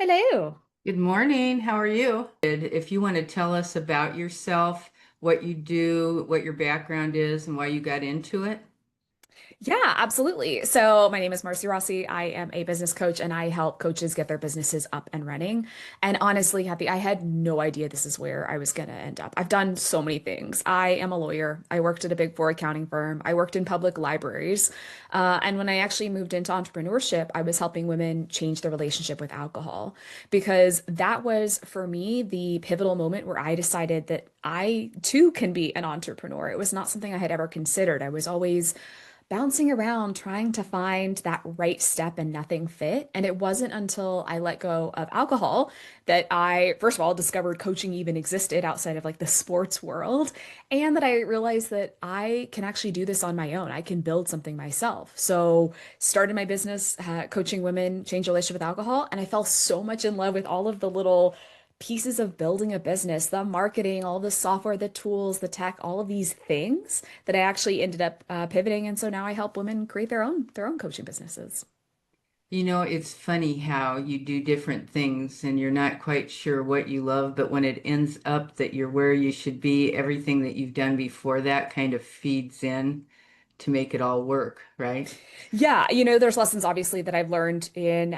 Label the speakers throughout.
Speaker 1: Hello.
Speaker 2: Good morning. How are you? If you want to tell us about yourself, what you do, what your background is, and why you got into it.
Speaker 1: Yeah, absolutely. So, my name is Marci Rossi. I am a business coach and I help coaches get their businesses up and running. And honestly, Kathy, I had no idea this is where I was going to end up. I've done so many things. I am a lawyer. I worked at a big four accounting firm. I worked in public libraries. And when I actually moved into entrepreneurship, I was helping women change their relationship with alcohol because that was, for me, the pivotal moment where I decided that I too can be an entrepreneur. It was not something I had ever considered. I was always bouncing around trying to find that right step and nothing fit. And it wasn't until I let go of alcohol that I, first of all, discovered coaching even existed outside of like the sports world. And that I realized that I can actually do this on my own. I can build something myself. So started my business coaching women change their relationship with alcohol. And I fell so much in love with all of the little pieces of building a business, the marketing, all the software, the tools, the tech, all of these things that I actually ended up pivoting. And so now I help women create their own coaching businesses.
Speaker 2: It's funny how you do different things and you're not quite sure what you love, but when it ends up that you're where you should be, everything that you've done before that kind of feeds in to make it all work, right?
Speaker 1: Yeah, there's lessons obviously that I've learned in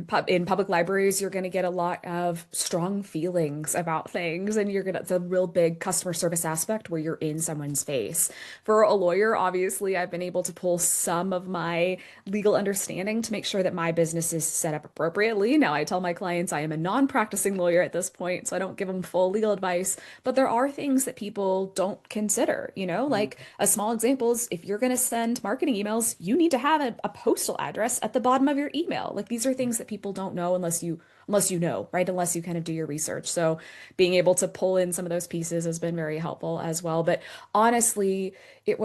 Speaker 1: public libraries. You're going to get a lot of strong feelings about things, and it's a real big customer service aspect where you're in someone's face. For a lawyer, obviously, I've been able to pull some of my legal understanding to make sure that my business is set up appropriately. Now, I tell my clients I am a non-practicing lawyer at this point, so I don't give them full legal advice, but there are things that people don't consider, like a small example is if you're going to send marketing emails, you need to have a postal address at the bottom of your email. Like these are things that people don't know unless you know, right? Unless you kind of do your research. So being able to pull in some of those pieces has been very helpful as well. But honestly, it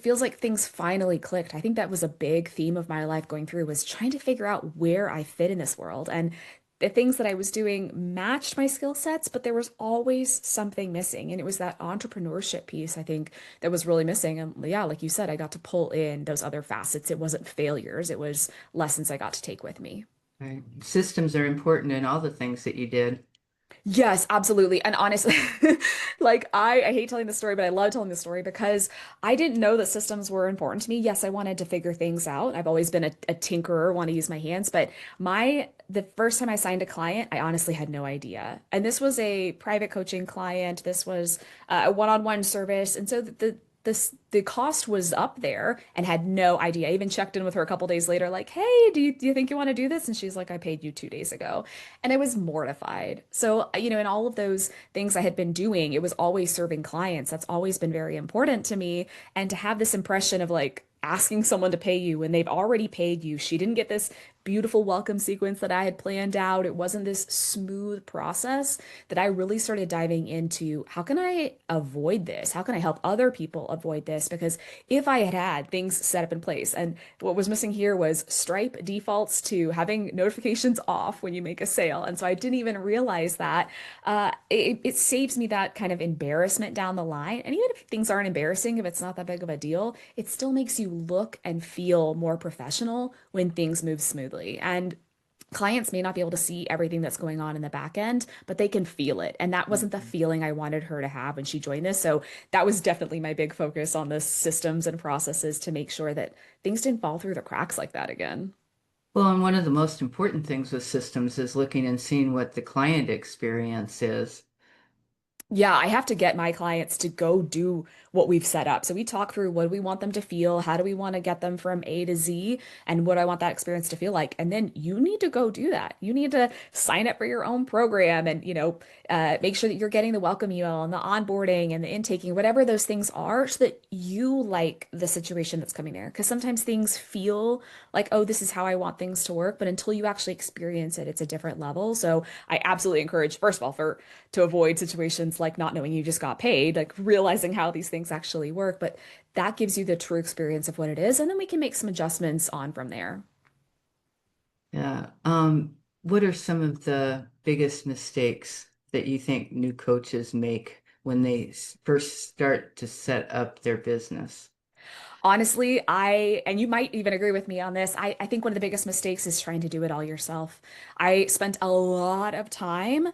Speaker 1: feels like things finally clicked. I think that was a big theme of my life going through was trying to figure out where I fit in this world. And the things that I was doing matched my skill sets, but there was always something missing. And it was that entrepreneurship piece, I think, that was really missing. And yeah, like you said, I got to pull in those other facets. It wasn't failures, it was lessons I got to take with me.
Speaker 2: Right. Systems are important in all the things that you did.
Speaker 1: Yes, absolutely. And honestly, like I hate telling the story, but I love telling the story because I didn't know that systems were important to me. Yes, I wanted to figure things out. I've always been a tinkerer, want to use my hands, but the first time I signed a client, I honestly had no idea. And this was a private coaching client. This was a one-on-one service. And so the cost was up there and had no idea. I even checked in with her a couple days later, like, hey, do you think you want to do this? And she's like, I paid you 2 days ago. And I was mortified. So, in all of those things I had been doing, it was always serving clients. That's always been very important to me. And to have this impression of like asking someone to pay you when they've already paid you, she didn't get this beautiful welcome sequence that I had planned out. It wasn't this smooth process that I really started diving into how can I avoid this? How can I help other people avoid this? Because if I had had things set up in place, and what was missing here was Stripe defaults to having notifications off when you make a sale. And so I didn't even realize that. It saves me that kind of embarrassment down the line. And even if things aren't embarrassing, if it's not that big of a deal, it still makes you look and feel more professional when things move smoothly. And clients may not be able to see everything that's going on in the back end, but they can feel it. And that wasn't the
Speaker 2: Mhm.
Speaker 1: feeling I wanted her to have when she joined this. So that was definitely my big focus on the systems and processes to make sure that things didn't fall through the cracks like that again.
Speaker 2: Well, and one of the most important things with systems is looking and seeing what the client experience is.
Speaker 1: Yeah, I have to get my clients to go do what we've set up. So we talk through what do we want them to feel, how do we want to get them from A to Z, and what do I want that experience to feel like. And then you need to go do that. You need to sign up for your own program and, make sure that you're getting the welcome email and the onboarding and the intaking, whatever those things are, so that you like the situation that's coming there. Because sometimes things feel like, oh, this is how I want things to work, but until you actually experience it, it's a different level. So I absolutely encourage, first of all, for to avoid situations like not knowing you just got paid, like realizing how these things actually work. But that gives you the true experience of what it is. And then we can make some adjustments on from there.
Speaker 2: Yeah. What are some of the biggest mistakes that you think new coaches make when they first start to set up their business?
Speaker 1: Honestly, and you might even agree with me on this, I think one of the biggest mistakes is trying to do it all yourself. I spent a lot of time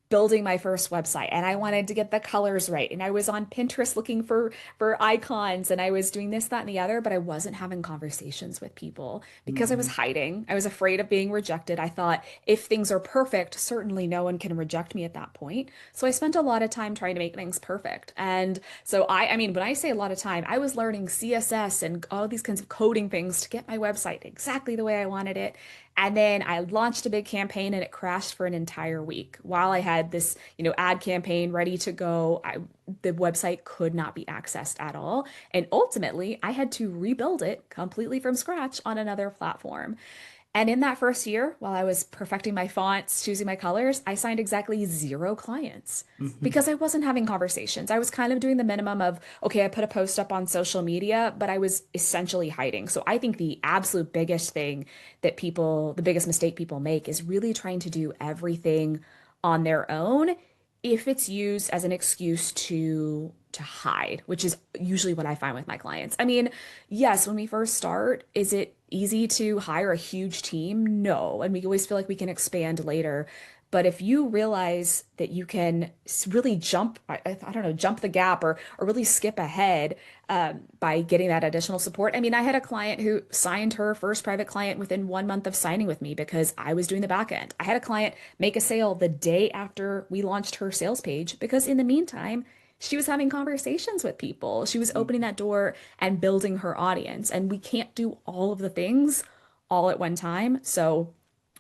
Speaker 1: building my first website and I wanted to get the colors right. And I was on Pinterest looking for icons and I was doing this, that, and the other, but I wasn't having conversations with people because I was
Speaker 2: Mhm.
Speaker 1: hiding. I was afraid of being rejected. I thought if things are perfect, certainly no one can reject me at that point. So I spent a lot of time trying to make things perfect. And so I mean, when I say a lot of time, I was learning CSS and all these kinds of coding things to get my website exactly the way I wanted it. And then I launched a big campaign and it crashed for an entire week. While I had this, ad campaign ready to go, the website could not be accessed at all. And ultimately, I had to rebuild it completely from scratch on another platform. And in that first year, while I was perfecting my fonts, choosing my colors, I signed exactly zero clients
Speaker 2: Mhm.
Speaker 1: because I wasn't having conversations. I was kind of doing the minimum of, okay, I put a post up on social media, but I was essentially hiding. So I think the absolute biggest thing the biggest mistake people make is really trying to do everything on their own if it's used as an excuse to hide, which is usually what I find with my clients. I mean, yes, when we first start, is it easy to hire a huge team? No. And we always feel like we can expand later. But if you realize that you can really I don't know, jump the gap or really skip ahead by getting that additional support. I mean, I had a client who signed her first private client within 1 month of signing with me because I was doing the back end. I had a client make a sale the day after we launched her sales page because in the meantime, she was having conversations with people. She was opening that door and building her audience. And we can't do all of the things all at one time. So,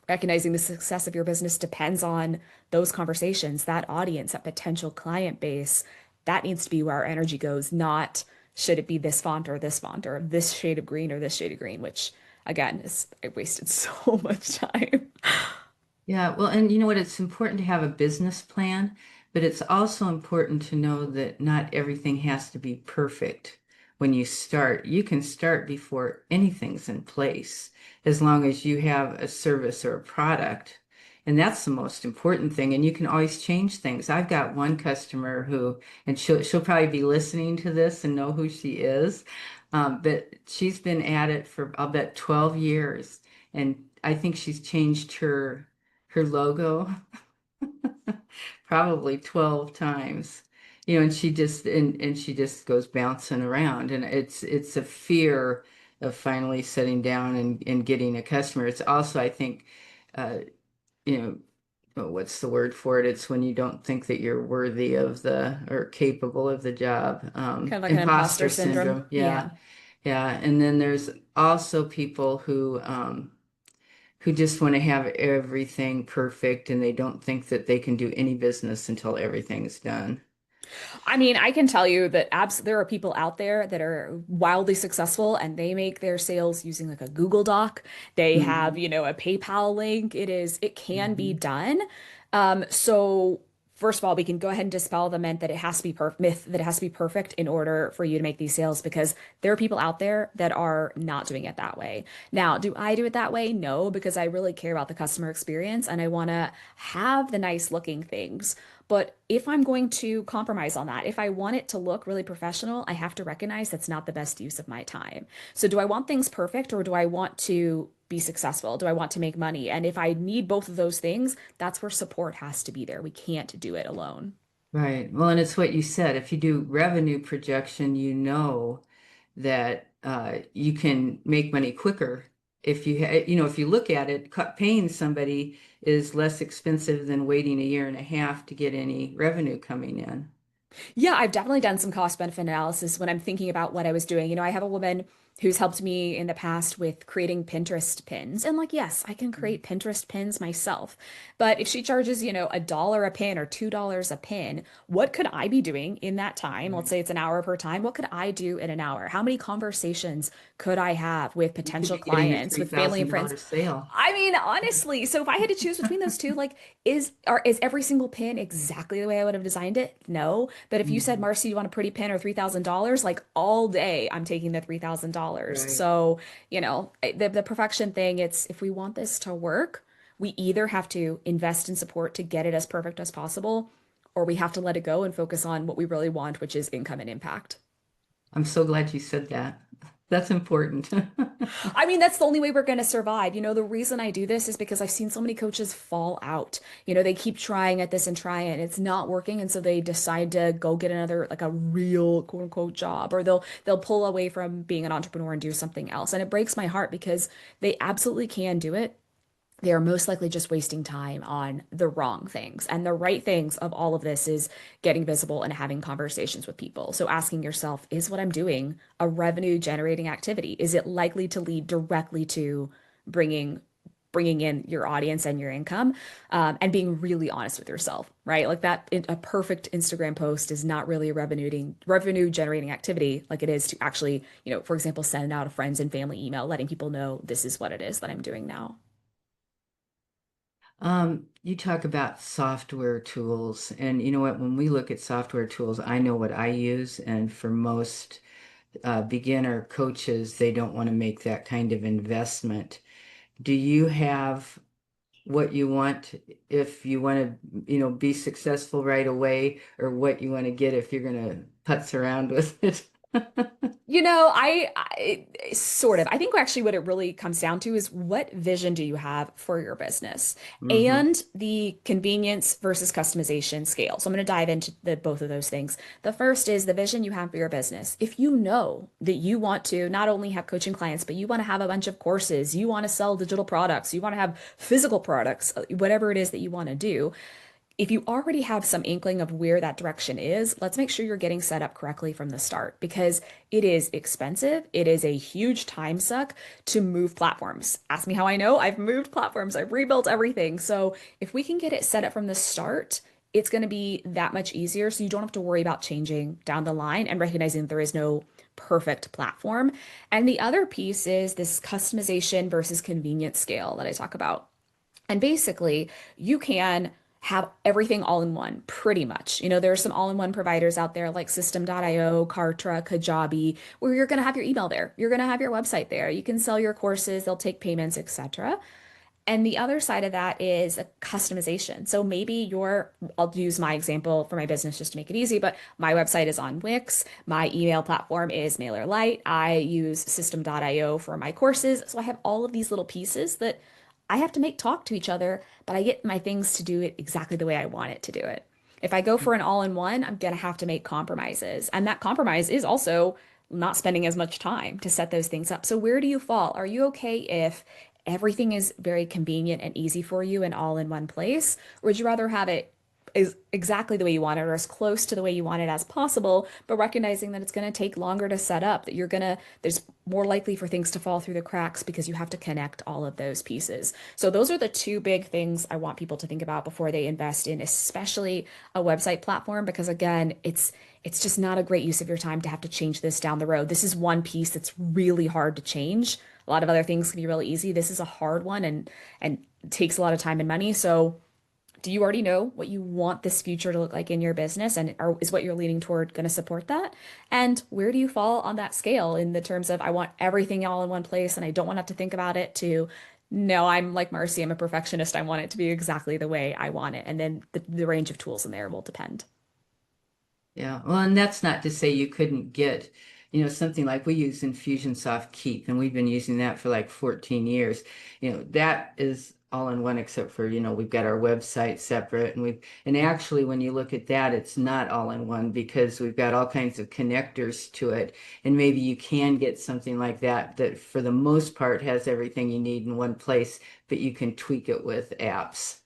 Speaker 1: recognizing the success of your business depends on those conversations, that audience, that potential client base. That needs to be where our energy goes, not should it be this font or this shade of green or this shade of green, which again is I wasted so much time.
Speaker 2: Yeah, well, and you know what? It's important to have a business plan, but it's also important to know that not everything has to be perfect when you start. You can start before anything's in place, as long as you have a service or a product. And that's the most important thing. And you can always change things. I've got one customer who, and she'll probably be listening to this and know who she is. But she's been at it for, I'll bet, 12 years. And I think she's changed her logo probably 12 times. And she just goes bouncing around, and it's a fear of finally sitting down and getting a customer. It's also, I think, uh, you know oh, what's the word for it? It's when you don't think that you're worthy of the or capable of the job.
Speaker 1: Kind of like an imposter
Speaker 2: Imposter
Speaker 1: syndrome.
Speaker 2: syndrome. Yeah.
Speaker 1: Yeah.
Speaker 2: Yeah. And then there's also people who just want to have everything perfect, and they don't think that they can do any business until everything's done.
Speaker 1: I mean, I can tell you that there are people out there that are wildly successful and they make their sales using like a Google Doc. They have,
Speaker 2: Hmm.
Speaker 1: a PayPal link. It can be
Speaker 2: Hmm.
Speaker 1: done. So first of all, we can go ahead and dispel the myth that it has to be perfect in order for you to make these sales because there are people out there that are not doing it that way. Now, do I do it that way? No, because I really care about the customer experience and I want to have the nice looking things. But if I'm going to compromise on that, if I want it to look really professional, I have to recognize that's not the best use of my time. So, do I want things perfect or do I want to be successful? Do I want to make money? And if I need both of those things, that's where support has to be there. We can't do it alone.
Speaker 2: Right. Well, and it's what you said. If you do revenue projection, you know that you can make money quicker. If you look at it, paying somebody is less expensive than waiting a year and a half to get any revenue coming in.
Speaker 1: Yeah, I've definitely done some cost benefit analysis when I'm thinking about what I was doing. I have a woman who's helped me in the past with creating Pinterest pins. And like, yes, I can create Pinterest pins myself. But if she charges, $1 a pin or $2 a pin, what could I be doing in that time? Let's
Speaker 2: Right.
Speaker 1: say it's an hour per time. What could I do in an hour? How many conversations could I have with
Speaker 2: You could
Speaker 1: potential
Speaker 2: be getting a
Speaker 1: clients, with family and friends?
Speaker 2: $3,000 sale.
Speaker 1: I mean, honestly, so if I had to choose between those two, like, is every single pin exactly the way I would have designed it? No. But if you said,
Speaker 2: Mhm.
Speaker 1: Marcy, you want a pretty pin or $3,000, like all day, I'm taking the $3,000.
Speaker 2: Right.
Speaker 1: So, the perfection thing, it's if we want this to work, we either have to invest in support to get it as perfect as possible, or we have to let it go and focus on what we really want, which is income and impact.
Speaker 2: I'm so glad you said that. That's important.
Speaker 1: I mean, that's the only way we're going to survive. The reason I do this is because I've seen so many coaches fall out. They keep trying at this and trying, and it's not working, and so they decide to go get another like a real quote unquote job, or they'll pull away from being an entrepreneur and do something else. And it breaks my heart because they absolutely can do it. They are most likely just wasting time on the wrong things. And the right things of all of this is getting visible and having conversations with people. So asking yourself, is what I'm doing a revenue generating activity? Is it likely to lead directly to bringing bringing in your audience and your income, and being really honest with yourself, right? Like a perfect Instagram post is not really a revenue generating activity like it is to actually, for example, send out a friends and family email letting people know this is what it is that I'm doing now.
Speaker 2: You talk about software tools, and you know what? When we look at software tools, I know what I use, and for most beginner coaches, they don't want to make that kind of investment. Do you have what you want if you want to, be successful right away, or what you want to get if you're going to putz around with it?
Speaker 1: I sort of, I think actually what it really comes down to is what vision do you have for your business
Speaker 2: Hmm.
Speaker 1: and the convenience versus customization scale. So I'm going to dive into both of those things. The first is the vision you have for your business. If you know that you want to not only have coaching clients, but you want to have a bunch of courses, you want to sell digital products, you want to have physical products, whatever it is that you want to do, if you already have some inkling of where that direction is, let's make sure you're getting set up correctly from the start because it is expensive. It is a huge time suck to move platforms. Ask me how I know. I've moved platforms, I've rebuilt everything. So if we can get it set up from the start, it's going to be that much easier. So you don't have to worry about changing down the line and recognizing that there is no perfect platform. And the other piece is this customization versus convenience scale that I talk about. And basically, you can have everything all in one, pretty much. There are some all-in-one providers out there like System.io, Kartra, Kajabi, where you're going to have your email there. You're going to have your website there. You can sell your courses, they'll take payments, etc. And the other side of that is a customization. So maybe I'll use my example for my business just to make it easy, but my website is on Wix. My email platform is MailerLite. I use System.io for my courses. So I have all of these little pieces that I have to make talk to each other, but I get my things to do it exactly the way I want it to do it. If I go for an all-in-one, I'm going to have to make compromises. And that compromise is also not spending as much time to set those things up. So where do you fall? Are you okay if everything is very convenient and easy for you and all in one place? Or would you rather have it is exactly the way you want it or as close to the way you want it as possible, but recognizing that it's going to take longer to set up, that there's more likely for things to fall through the cracks because you have to connect all of those pieces. So those are the two big things I want people to think about before they invest in, especially a website platform, because again, it's just not a great use of your time to have to change this down the road. This is one piece that's really hard to change. A lot of other things can be really easy. This is a hard one and takes a lot of time and money. So do you already know what you want this future to look like in your business? And is what you're leaning toward going to support that? And where do you fall on that scale in the terms of I want everything all in one place and I don't want to have to think about it to no, I'm like Marci, I'm a perfectionist. I want it to be exactly the way I want it. And then the range of tools in there will depend.
Speaker 2: Yeah, well, and that's not to say you couldn't get, something like we use Infusionsoft Keep, and we've been using that for like 14 years. That is all in one except for, we've got our website separate, and actually when you look at that, it's not all in one because we've got all kinds of connectors to it. And maybe you can get something like that that for the most part has everything you need in one place, but you can tweak it with apps,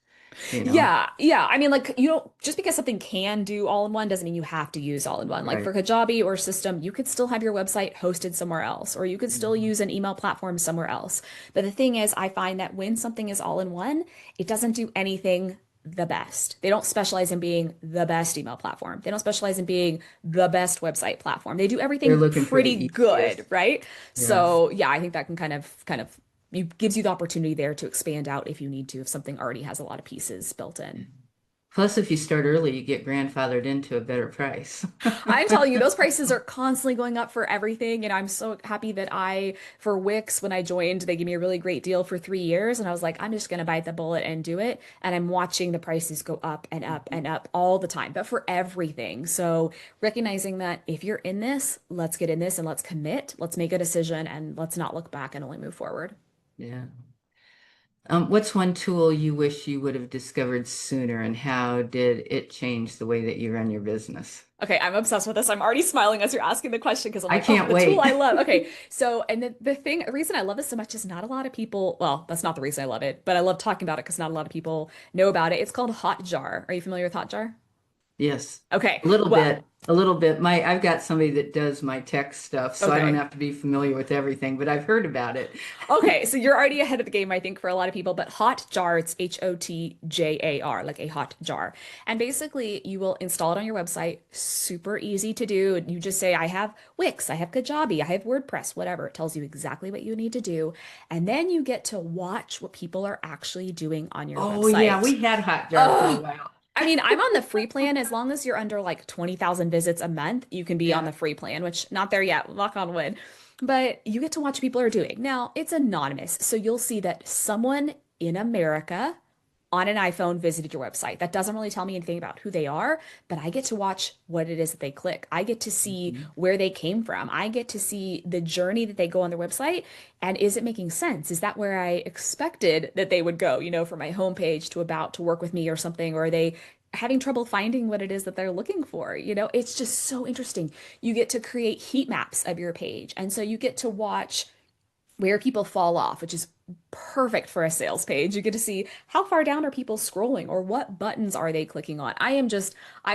Speaker 2: you know?
Speaker 1: Yeah, yeah. I mean, like, you don't just because something can do all in one doesn't mean you have to use all in one. Like for
Speaker 2: Right.
Speaker 1: Kajabi or System, you could still have your website hosted somewhere else, or you could still
Speaker 2: Mhm.
Speaker 1: use an email platform somewhere else. But the thing is, I find that when something is all in one, it doesn't do anything the best. They don't specialize in being the best email platform. They don't specialize in being the best website platform. They do
Speaker 2: They're
Speaker 1: everything
Speaker 2: looking for
Speaker 1: pretty
Speaker 2: the
Speaker 1: good,
Speaker 2: easiest.
Speaker 1: right?
Speaker 2: Yes.
Speaker 1: So yeah, I think that can kind of you gives you the opportunity there to expand out if you need to, if something already has a lot of pieces built in.
Speaker 2: Plus, if you start early, you get grandfathered into a better price.
Speaker 1: I'm telling you, those prices are constantly going up for everything. And I'm so happy that for Wix, when I joined, they gave me a really great deal for 3 years. And I was like, I'm just going to bite the bullet and do it. And I'm watching the prices go up and up and up all the time, but for everything. So recognizing that if you're in this, let's get in this and let's commit, let's make a decision and let's not look back and only move forward.
Speaker 2: Yeah. What's one tool you wish you would have discovered sooner, and how did it change the way that you run your business?
Speaker 1: Okay, I'm obsessed with this. I'm already smiling as you're asking the question because I'm
Speaker 2: I
Speaker 1: like, oh,
Speaker 2: can't
Speaker 1: the tool
Speaker 2: wait.
Speaker 1: I love. Okay, so and the reason I love this so much is not a lot of people, well, that's not the reason I love it, but I love talking about it because not a lot of people know about it. It's called Hotjar. Are you familiar with Hotjar?
Speaker 2: Yes,
Speaker 1: Okay,
Speaker 2: a little
Speaker 1: well,
Speaker 2: bit, a little bit. I've got somebody that does my tech stuff, so I don't
Speaker 1: okay.
Speaker 2: have to be familiar with everything, but I've heard about it.
Speaker 1: Okay, so you're already ahead of the game, I think, for a lot of people. But hot jar, it's Hotjar, like a hot jar. And basically, you will install it on your website. Super easy to do. You just say, I have Wix, I have Kajabi, I have WordPress, whatever. It tells you exactly what you need to do. And then you get to watch what people are actually doing on your
Speaker 2: Oh yeah,
Speaker 1: website.
Speaker 2: we had Hotjar for a
Speaker 1: Oh,
Speaker 2: while.
Speaker 1: I mean, I'm on the free plan. As long as you're under like 20,000 visits a month, you can be on
Speaker 2: Yeah.
Speaker 1: the free plan, which not there yet, knock on wood. But you get to watch what people are doing. Now, it's anonymous, so you'll see that someone in America on an iPhone visited your website. That doesn't really tell me anything about who they are, but I get to watch what it is that they click. I get to see
Speaker 2: Mhm.
Speaker 1: where they came from. I get to see the journey that they go on their website. And is it making sense? Is that where I expected that they would go, from my homepage to about to work with me or something? Or are they having trouble finding what it is that they're looking for? It's just so interesting. You get to create heat maps of your page. And so you get to watch where people fall off, which is perfect for a sales page. You get to see how far down are people scrolling or what buttons are they clicking on. I am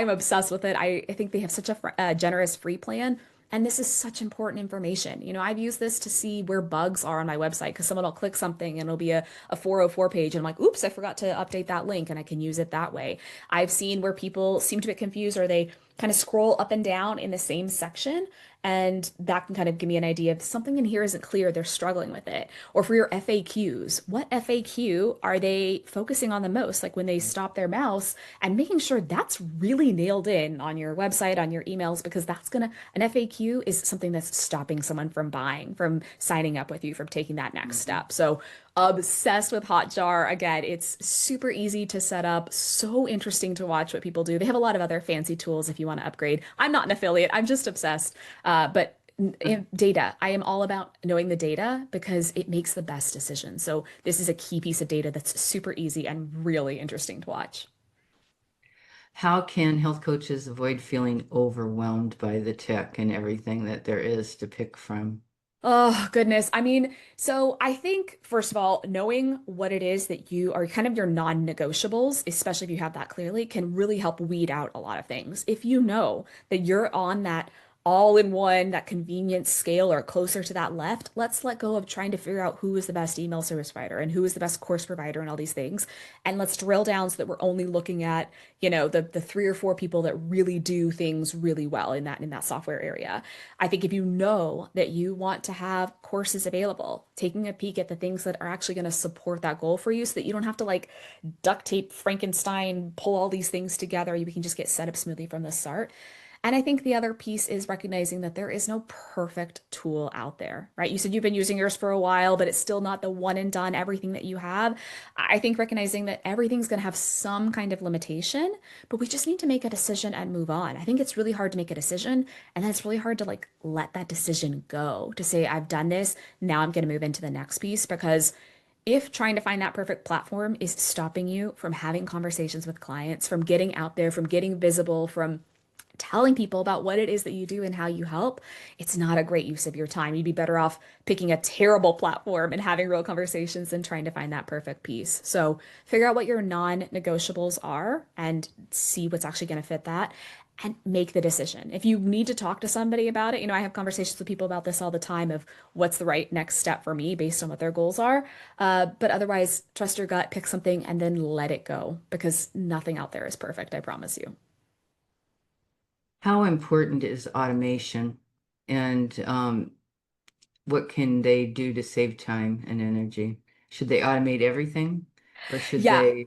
Speaker 1: obsessed with it. I think they have such a generous free plan. And this is such important information. I've used this to see where bugs are on my website because someone will click something and it'll be a 404 page. And I'm like, oops, I forgot to update that link and I can use it that way. I've seen where people seem to get confused or they kind of scroll up and down in the same section. And that can kind of give me an idea if something in here isn't clear, they're struggling with it. Or for your FAQs, what FAQ are they focusing on the most? Like when they stop their mouse and making sure that's really nailed in on your website, on your emails, because an FAQ is something that's stopping someone from buying, from signing up with you, from taking that next
Speaker 2: Mhm.
Speaker 1: step. So obsessed with Hotjar. Again, it's super easy to set up, so interesting to watch what people do. They have a lot of other fancy tools if you want to upgrade. I'm not an affiliate, I'm just obsessed. But data, I am all about knowing the data because it makes the best decision. So this is a key piece of data that's super easy and really interesting to watch.
Speaker 2: How can health coaches avoid feeling overwhelmed by the tech and everything that there is to pick from?
Speaker 1: Oh, goodness. I mean, so I think, first of all, knowing what it is that you are kind of your non-negotiables, especially if you have that clearly, can really help weed out a lot of things. If you know that you're on that all-in-one, that convenience scale or closer to that left, let's let go of trying to figure out who is the best email service provider and who is the best course provider and all these things. And let's drill down so that we're only looking at, the three or four people that really do things really well in that software area. I think if you know that you want to have courses available, taking a peek at the things that are actually going to support that goal for you so that you don't have to like duct tape Frankenstein, pull all these things together. You can just get set up smoothly from the start. And I think the other piece is recognizing that there is no perfect tool out there, right? You said you've been using yours for a while, but it's still not the one and done everything that you have. I think recognizing that everything's going to have some kind of limitation, but we just need to make a decision and move on. I think it's really hard to make a decision, and then it's really hard to like let that decision go, to say, I've done this, now I'm going to move into the next piece because if trying to find that perfect platform is stopping you from having conversations with clients, from getting out there, from getting visible, from telling people about what it is that you do and how you help, it's not a great use of your time. You'd be better off picking a terrible platform and having real conversations than trying to find that perfect piece. So figure out what your non-negotiables are and see what's actually going to fit that and make the decision. If you need to talk to somebody about it, I have conversations with people about this all the time of what's the right next step for me based on what their goals are. But otherwise, trust your gut, pick something, and then let it go because nothing out there is perfect, I promise you.
Speaker 2: How important is automation, and what can they do to save time and energy? Should they automate everything, or should
Speaker 1: Yeah,
Speaker 2: they?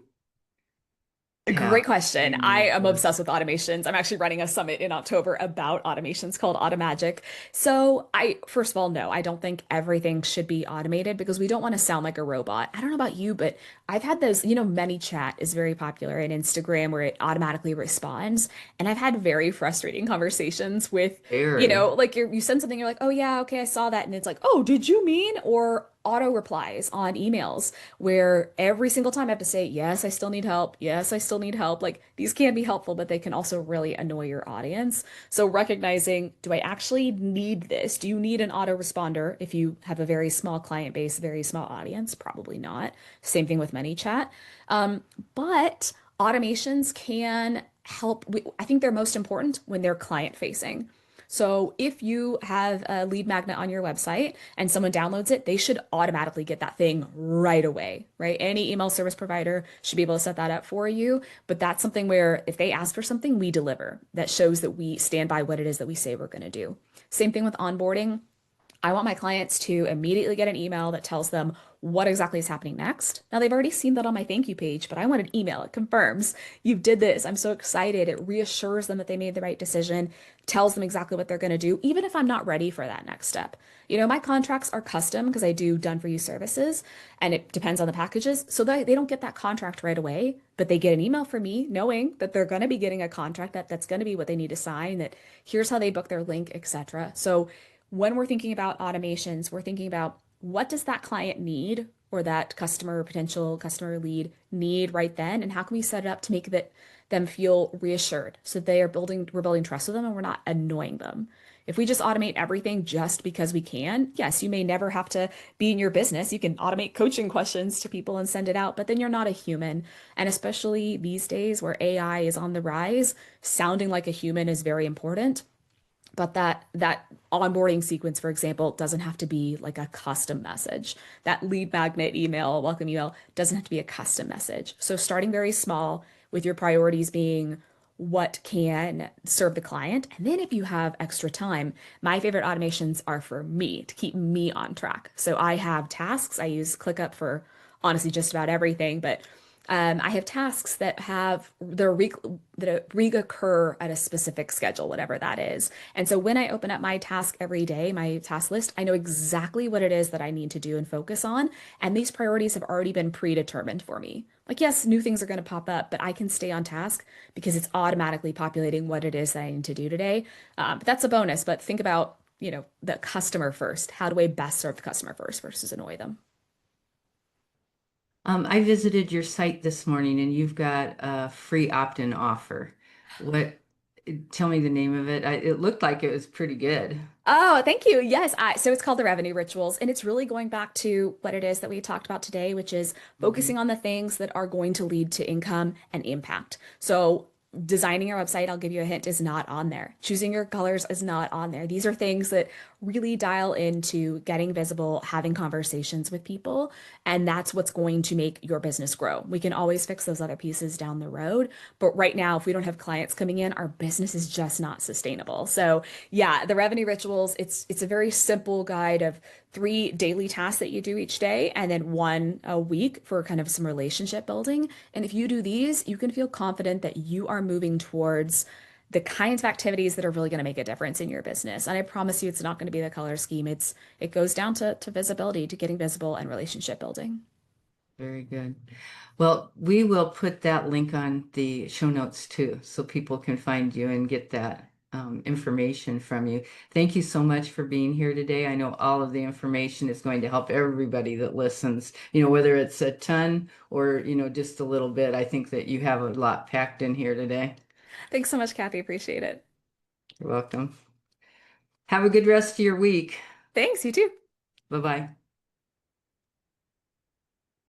Speaker 1: Great
Speaker 2: Yeah,
Speaker 1: question. I
Speaker 2: streamlined
Speaker 1: am
Speaker 2: work.
Speaker 1: obsessed with automations. I'm actually running a summit in October about automations called Automagic. So first of all, no, I don't think everything should be automated because we don't want to sound like a robot. I don't know about you, but I've had those, ManyChat is very popular in Instagram where it automatically responds. And I've had very frustrating conversations with,
Speaker 2: Very.
Speaker 1: like you send something, you're like, oh yeah, okay, I saw that. And it's like, oh, did you mean? Or auto replies on emails where every single time I have to say, yes, I still need help. Yes, I still need help. Like these can be helpful, but they can also really annoy your audience. So recognizing, do I actually need this? Do you need an autoresponder if you have a very small client base, very small audience? Probably not. Same thing with ManyChat. Um, but automations can help. I think they're most important when they're client facing. So if you have a lead magnet on your website and someone downloads it, they should automatically get that thing right away, right? Any email service provider should be able to set that up for you. But that's something where if they ask for something, we deliver. That shows that we stand by what it is that we say we're going to do. Same thing with onboarding. I want my clients to immediately get an email that tells them what exactly is happening next. Now, they've already seen that on my thank you page, but I want an email. It confirms you did this. I'm so excited. It reassures them that they made the right decision, tells them exactly what they're going to do, even if I'm not ready for that next step. My contracts are custom because I do done for you services and it depends on the packages. So they don't get that contract right away, but they get an email from me knowing that they're going to be getting a contract that's going to be what they need to sign, that here's how they book their link, etc. So when we're thinking about automations, we're thinking about what does that client need or that customer, potential customer lead need right then, and how can we set it up to make them feel reassured so we're building trust with them and we're not annoying them. If we just automate everything just because we can, yes, you may never have to be in your business. You can automate coaching questions to people and send it out, but then you're not a human. And especially these days where AI is on the rise, sounding like a human is very important. But that onboarding sequence, for example, doesn't have to be like a custom message. That lead magnet email, welcome email, doesn't have to be a custom message. So starting very small with your priorities being what can serve the client. And then if you have extra time, my favorite automations are for me to keep me on track. So I have tasks. I use ClickUp for honestly just about everything, but I have tasks that reoccur at a specific schedule, whatever that is. And so when I open up my task every day, my task list, I know exactly what it is that I need to do and focus on. And these priorities have already been predetermined for me. Like, yes, new things are going to pop up, but I can stay on task because it's automatically populating what it is that I need to do today. But that's a bonus. But think about, the customer first. How do I best serve the customer first versus annoy them?
Speaker 2: I visited your site this morning and you've got a free opt-in offer. What, tell me the name of it. It looked like it was pretty good.
Speaker 1: Oh, thank you. Yes, so it's called the revenue rituals, and it's really going back to what it is that we talked about today, which is
Speaker 2: Mhm.
Speaker 1: focusing on the things that are going to lead to income and impact. So designing your website, I'll give you a hint, is not on there. Choosing your colors is not on there. These are things that really dial into getting visible, having conversations with people, and that's what's going to make your business grow. We can always fix those other pieces down the road, but right now, if we don't have clients coming in, our business is just not sustainable. So yeah, the revenue rituals, it's a very simple guide of 3 daily tasks that you do each day and then one a week for kind of some relationship building. And if you do these, you can feel confident that you are moving towards the kinds of activities that are really going to make a difference in your business. And I promise you it's not going to be the color scheme. It goes down to visibility, to getting visible and relationship building.
Speaker 2: Very good. Well, we will put that link on the show notes too, so people can find you and get that information from you. Thank you so much for being here today. I know all of the information is going to help everybody that listens, whether it's a ton or, just a little bit. I think that you have a lot packed in here today.
Speaker 1: Thanks so much, Kathy. Appreciate it.
Speaker 2: You're welcome. Have a good rest of your week.
Speaker 1: Thanks, you too.
Speaker 2: Bye-bye.